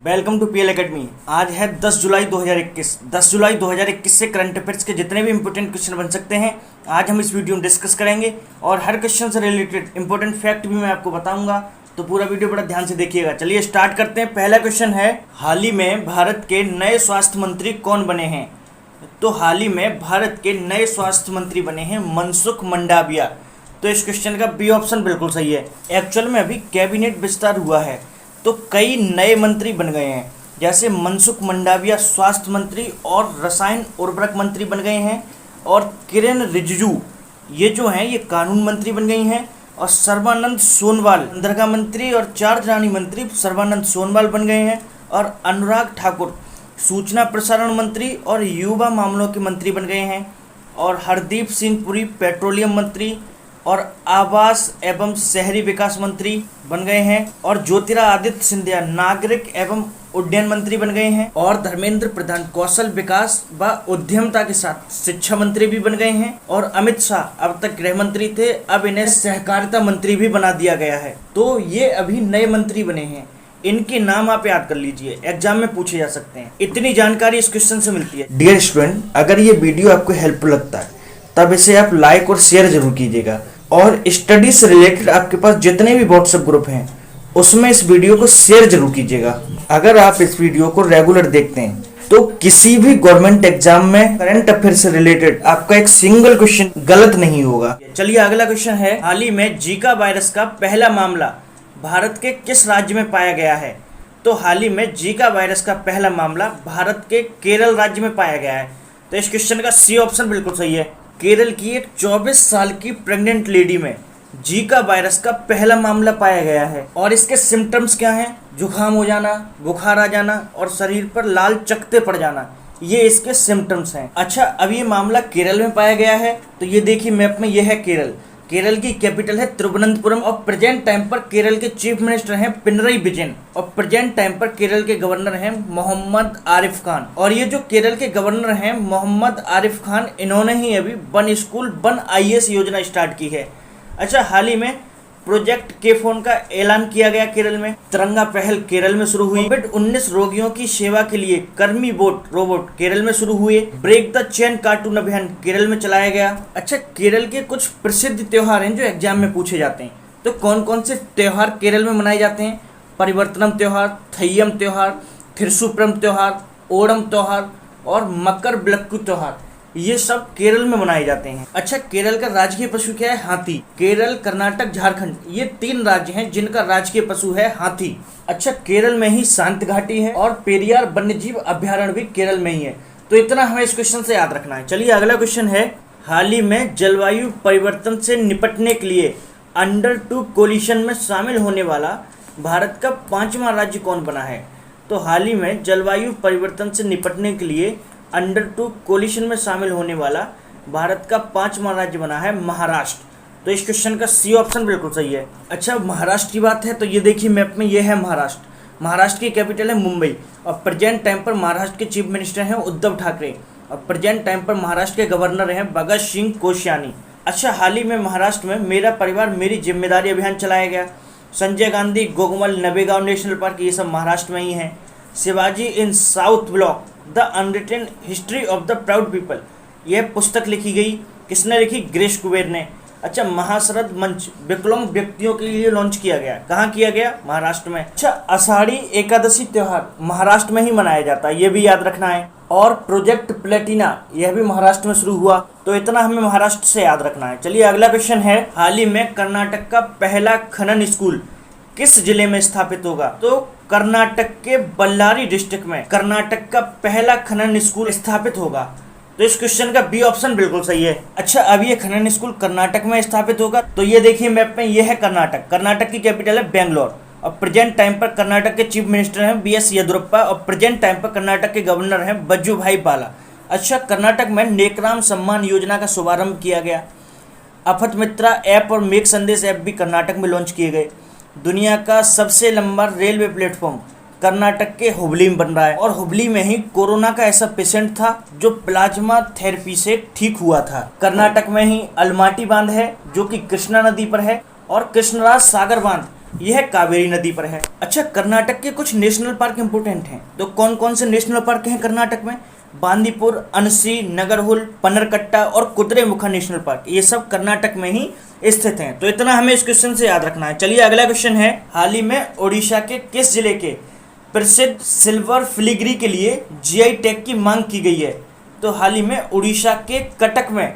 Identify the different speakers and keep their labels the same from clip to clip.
Speaker 1: Welcome to PL academy. आज है 10 जुलाई 2021। 10 जुलाई 2021 से करंट अफेयर्स के जितने भी इंपॉर्टेंट क्वेश्चन बन सकते हैं आज हम इस वीडियो में डिस्कस करेंगे और हर क्वेश्चन से रिलेटेड इंपॉर्टेंट फैक्ट भी मैं आपको बताऊंगा, तो पूरा वीडियो बड़ा ध्यान से देखिएगा। चलिए स्टार्ट करते हैं। पहला क्वेश्चन है, हाल ही में भारत के नए स्वास्थ्य मंत्री कौन बने हैं? तो हाल ही में भारत के नए स्वास्थ्य मंत्री बने हैं मनसुख मंडाविया। तो इस क्वेश्चन का बी ऑप्शन बिल्कुल सही है। एक्चुअल में अभी कैबिनेट विस्तार हुआ है तो कई नए मंत्री बन गए हैं, जैसे मनसुख मंडाविया स्वास्थ्य मंत्री और रसायन उर्वरक मंत्री बन गए हैं, और किरेन रिजिजू ये जो हैं ये कानून मंत्री बन गई हैं, और सर्बानंद सोनोवाल बंदरगाह मंत्री और चार रानी मंत्री सर्बानंद सोनोवाल बन गए हैं, और अनुराग ठाकुर सूचना प्रसारण मंत्री और युवा मामलों के मंत्री बन गए हैं, और हरदीप सिंह पुरी पेट्रोलियम मंत्री और आवास एवं शहरी विकास मंत्री बन गए हैं, और ज्योतिरादित्य सिंधिया नागरिक एवं उड्डयन मंत्री बन गए हैं, और धर्मेंद्र प्रधान कौशल विकास व उद्यमता के साथ शिक्षा मंत्री भी बन गए हैं, और अमित शाह अब तक गृह मंत्री थे, अब इन्हें सहकारिता मंत्री भी बना दिया गया है। तो ये अभी नए मंत्री बने हैं, इनके नाम आप याद कर लीजिए, एग्जाम में पूछे जा सकते हैं। इतनी जानकारी इस क्वेश्चन से मिलती है। डियर स्टूडेंट, अगर ये वीडियो आपको हेल्पफुल लगता है तब इसे आप लाइक और शेयर जरूर कीजिएगा, और स्टडी से रिलेटेड आपके पास जितने भी व्हाट्सएप ग्रुप हैं उसमें इस वीडियो को शेयर जरूर कीजिएगा। अगर आप इस वीडियो को रेगुलर देखते हैं तो किसी भी गवर्नमेंट एग्जाम में करंट अफेयर से रिलेटेड आपका एक सिंगल क्वेश्चन गलत नहीं होगा। चलिए अगला क्वेश्चन है, हाल ही में जीका वायरस का पहला मामला भारत के किस राज्य में पाया गया है? तो हाल ही में जीका वायरस का पहला मामला भारत के केरल राज्य में पाया गया है। तो इस क्वेश्चन का सी ऑप्शन बिल्कुल सही है। केरल की एक 24 साल की प्रेग्नेंट लेडी में जीका वायरस का पहला मामला पाया गया है, और इसके सिम्टम्स क्या हैं? जुकाम हो जाना, बुखार आ जाना और शरीर पर लाल चकत्ते पड़ जाना, ये इसके सिम्टम्स हैं। अच्छा, अब ये मामला केरल में पाया गया है, तो ये देखिए मैप में ये है केरल। केरल की कैपिटल है तिरुवनंतपुरम, और प्रेजेंट टाइम पर केरल के चीफ मिनिस्टर हैं पिनरई विजयन, और प्रेजेंट टाइम पर केरल के गवर्नर हैं मोहम्मद आरिफ खान। और ये जो केरल के गवर्नर हैं मोहम्मद आरिफ खान, इन्होंने ही अभी वन स्कूल वन आईएएस योजना स्टार्ट की है। अच्छा, हाल ही में प्रोजेक्ट के फोन का ऐलान किया गया केरल में। तिरंगा पहल केरल में शुरू हुई। कोविड-19 रोगियों की सेवा के लिए कर्मी बोट रोबोट केरल में शुरू हुए। ब्रेक द चेन कार्टून अभियान केरल में चलाया गया। अच्छा, केरल के कुछ प्रसिद्ध त्योहार हैं जो एग्जाम में पूछे जाते हैं, तो कौन कौन से त्योहार केरल में मनाए जाते हैं? परिवर्तनम त्योहार, थय्यम त्योहार, थिरुसुप्रम त्योहार, ओणम त्योहार और मकर विलक्कू त्योहार, ये सब केरल में मनाए जाते हैं। अच्छा, केरल का राजकीय पशु क्या है? हाथी। केरल, कर्नाटक, झारखंड ये 3 राज्य हैं जिनका राजकीय पशु है हाथी। अच्छा, केरल में ही शांत घाटी है और पेरियार वन्यजीव अभ्यारण्य भी केरल में ही है। तो इतना हमें इस क्वेश्चन से याद रखना है। चलिए अगला क्वेश्चन है, हाल ही में जलवायु परिवर्तन से निपटने के लिए अंडर 2 कोलिशन में शामिल होने वाला भारत का 5वां राज्य कौन बना है? तो हाल ही में जलवायु परिवर्तन से निपटने के लिए अंडर 2 कोलिशन में शामिल होने वाला भारत का 5वां राज्य बना है महाराष्ट्र। तो इस क्वेश्चन का सी ऑप्शन बिल्कुल सही है। अच्छा, महाराष्ट्र की बात है तो ये देखिए मैप में ये है महाराष्ट्र। महाराष्ट्र की कैपिटल है मुंबई, और प्रेजेंट टाइम पर महाराष्ट्र के चीफ मिनिस्टर हैं उद्धव ठाकरे, और प्रेजेंट टाइम पर महाराष्ट्र के गवर्नर हैं भगत सिंह कोश्यानी। अच्छा, हाल ही में महाराष्ट्र में मेरा परिवार मेरी जिम्मेदारी अभियान चलाया गया। संजय गांधी गोगमल नवेगांव नेशनल पार्क ये सब महाराष्ट्र में ही हैं। Shivaji in South Block the unwritten history of the proud people, यह पुस्तक लिखी गई, किसने लिखी? ग्रेस कुबेर ने। अच्छा, महाशरद मंच विकलांग व्यक्तियों के लिए लॉन्च किया गया, कहाँ किया गया? महाराष्ट्र में। अच्छा, आषाढ़ी एकादशी त्योहार महाराष्ट्र में ही मनाया जाता है, ये भी याद रखना है। और प्रोजेक्ट प्लेटिना यह भी महाराष्ट्र में शुरू हुआ, तो इतना हमें महाराष्ट्र से याद रखना है। चलिए अगला क्वेश्चन है, हाल ही में कर्नाटक का पहला खनन स्कूल किस जिले में स्थापित होगा? तो कर्नाटक के बल्लारी डिस्ट्रिक्ट में कर्नाटक का पहला खनन स्कूल स्थापित होगा। तो इस क्वेश्चन का बी ऑप्शन बिल्कुल सही है। अच्छा, अब ये खनन स्कूल कर्नाटक में स्थापित होगा, तो ये देखिए मैप में ये है कर्नाटक। कर्नाटक की कैपिटल है बेंगलोर, और प्रेजेंट टाइम पर कर्नाटक के चीफ मिनिस्टर हैं बीएस येदियुरप्पा, और प्रेजेंट टाइम पर कर्नाटक के गवर्नर हैं वजुभाई वाला। अच्छा, कर्नाटक में नेकराम सम्मान योजना का शुभारंभ किया गया। अफत मित्रा ऐप और मेक संदेश ऐप भी कर्नाटक में लॉन्च किए गए। दुनिया का सबसे लंबा रेलवे प्लेटफॉर्म कर्नाटक के हुबली में बन रहा है, और हुबली में ही कोरोना का ऐसा पेशेंट था जो प्लाज्मा थेरेपी से ठीक हुआ था। कर्नाटक में ही अलमाटी बांध है जो कि कृष्णा नदी पर है, और कृष्णराज सागर बांध यह कावेरी नदी पर है। अच्छा, कर्नाटक के कुछ नेशनल पार्क इंपोर्टेंट हैं, तो कौन कौन से नेशनल पार्क हैं कर्नाटक में? बांदीपुर, अनसी, नगरहुल, पन्नरकट्टा और कुद्रेमुख नेशनल पार्क, ये सब कर्नाटक में ही स्थित हैं। तो इतना हमें इस क्वेश्चन से याद रखना है। चलिए अगला क्वेश्चन है, हाल ही में ओडिशा के किस जिले के प्रसिद्ध सिल्वर फिलिग्री के लिए जीआई टैग की मांग की गई है? तो हाल ही में उड़ीसा के कटक में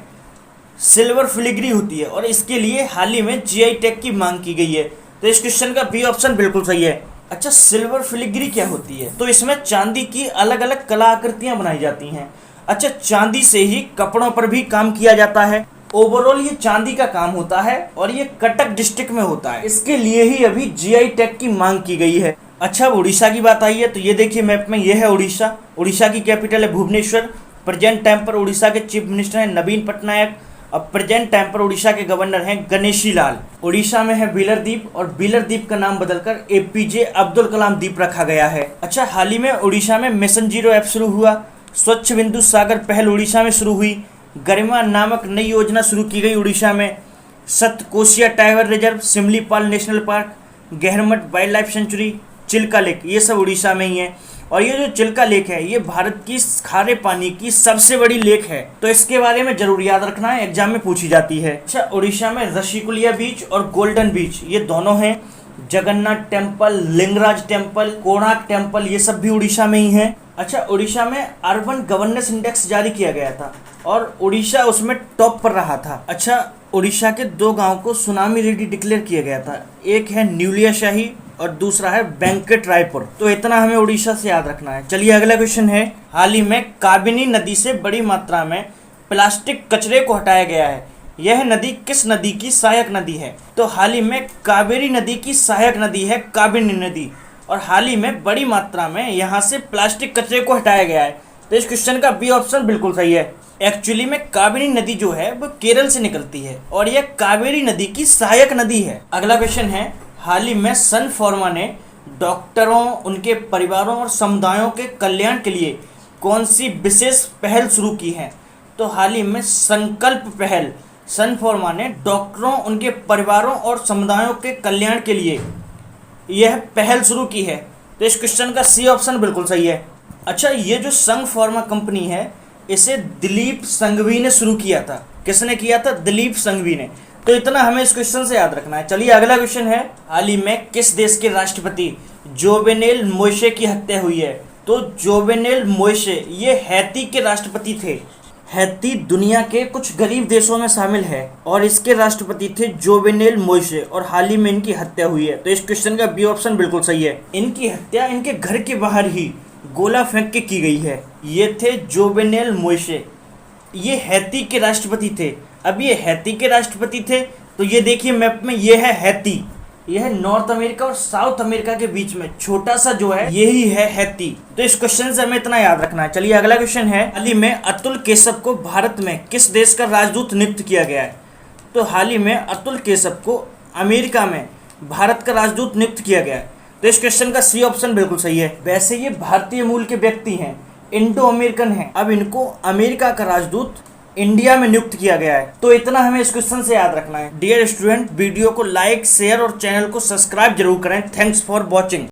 Speaker 1: सिल्वर फिलिग्री होती है और इसके लिए हाल ही में जीआई टैग की मांग की गई है। तो इस क्वेश्चन का बी ऑप्शन बिल्कुल सही है। अच्छा, सिल्वर फिलिग्री क्या होती है? तो इसमें चांदी की अलग अलग कलाकृतियां बनाई जाती हैं। अच्छा, चांदी से ही कपड़ों पर भी काम किया जाता है। ओवरऑल ये चांदी का काम होता है और ये कटक डिस्ट्रिक्ट में होता है। इसके लिए ही अभी जीआई टैग की मांग की गई है। अच्छा, उड़ीसा की बात आई है तो ये देखिए मैप में, ये है उड़ीसा। उड़ीसा की कैपिटल है भुवनेश्वर। प्रेजेंट टाइम पर उड़ीसा के चीफ मिनिस्टर हैं नवीन पटनायक और प्रेजेंट टाइम पर उड़ीसा के गवर्नर हैं गणेशी लाल। उड़ीसा में है व्हीलर द्वीप और व्हीलर द्वीप का नाम बदलकर एपीजे अब्दुल कलाम द्वीप रखा गया है। अच्छा, हाल ही में उड़ीसा में मिशन 0 ऐप शुरू हुआ। स्वच्छ बिंदु सागर पहल उड़ीसा में शुरू हुई। गरिमा नामक नई योजना शुरू की गई उड़ीसा में। Satkosia tiger reserve, Similipal national park, Gahirmatha wildlife sanctuary, Chilika lake, ये सब उड़ीसा में ही है। और ये जो चिल्का लेक है ये भारत की खारे पानी की सबसे बड़ी लेक है, तो इसके बारे में जरूर याद रखना है, एग्जाम में पूछी जाती है। अच्छा, उड़ीसा में ऋषिकुलिया बीच और गोल्डन बीच ये दोनों हैं। Jagannath temple, Lingaraj temple, Konark temple, ये सब भी उड़ीसा में ही है। अच्छा, उड़ीसा में अर्बन गवर्नेंस इंडेक्स जारी किया गया था और उड़ीसा उसमें टॉप पर रहा था। अच्छा, उड़ीसा के 2 गांव को सुनामी रेडी डिक्लेयर किया गया था, एक है न्यूलिया शाही और दूसरा है वेंकट रायपुर। तो इतना हमें उड़ीसा से याद रखना है। चलिए अगला क्वेश्चन है, हाल ही में काबिनी नदी से बड़ी मात्रा में प्लास्टिक कचरे को हटाया गया है। यह नदी किस नदी की सहायक नदी है? तो हाल ही में कावेरी नदी की सहायक नदी है काबिनी नदी, और हाल ही में बड़ी मात्रा में यहाँ से प्लास्टिक कचरे को हटाया गया है। तो इस क्वेश्चन का बी ऑप्शन बिल्कुल सही है। एक्चुअली में कावेरी नदी जो है वो केरल से निकलती है और यह कावेरी नदी की सहायक नदी है। अगला क्वेश्चन है, हाल ही में सन फार्मा ने डॉक्टरों, उनके परिवारों और समुदायों के कल्याण के लिए कौन सी विशेष पहल शुरू की है? तो हाल ही में संकल्प पहल सन फार्मा ने डॉक्टरों, उनके परिवारों और समुदायों के कल्याण के लिए यह पहल शुरू की है। तो इस क्वेश्चन का सी ऑप्शन बिल्कुल सही है। अच्छा, ये जो सन फार्मा कंपनी है इसे दिलीप संघवी ने शुरू किया था। किसने किया था? दिलीप संघवी ने। तो इतना हमें इस क्वेश्चन से याद रखना है। चलिए अगला क्वेश्चन है, हाल ही में किस देश के राष्ट्रपति जोवेनेल मोइसे की हत्या हुई है? तो जोवेनेल मोइसे ये हैती के राष्ट्रपति थे। हैती दुनिया के कुछ गरीब देशों में शामिल है और इसके राष्ट्रपति थे जोवेनेल मोइसे और हाल ही में इनकी हत्या हुई है। तो इस क्वेश्चन का बी ऑप्शन बिल्कुल सही है। इनकी हत्या इनके घर के बाहर ही गोला फेंक के की गई है। ये थे जोवेनेल मोइसे, ये हैती के राष्ट्रपति थे। अब ये हैती के राष्ट्रपति थे तो ये देखिए मैप में, ये है हैती, ये है नॉर्थ अमेरिका और साउथ अमेरिका के बीच में छोटा सा जो है यही है हैती। तो इस क्वेश्चन से हमें इतना याद रखना है। चलिए अगला क्वेश्चन है, हाल ही में अतुल केशव को भारत में किस देश का राजदूत नियुक्त किया गया है? तो हाल ही में अतुल केशव को अमेरिका में भारत का राजदूत नियुक्त किया गया है। तो इस क्वेश्चन का सी ऑप्शन बिल्कुल सही है। वैसे ये भारतीय मूल के व्यक्ति हैं, इंडो अमेरिकन हैं, अब इनको अमेरिका का राजदूत इंडिया में नियुक्त किया गया है। तो इतना हमें इस क्वेश्चन से याद रखना है। डियर स्टूडेंट, वीडियो को लाइक, शेयर और चैनल को सब्सक्राइब जरूर करें। Thanks for watching.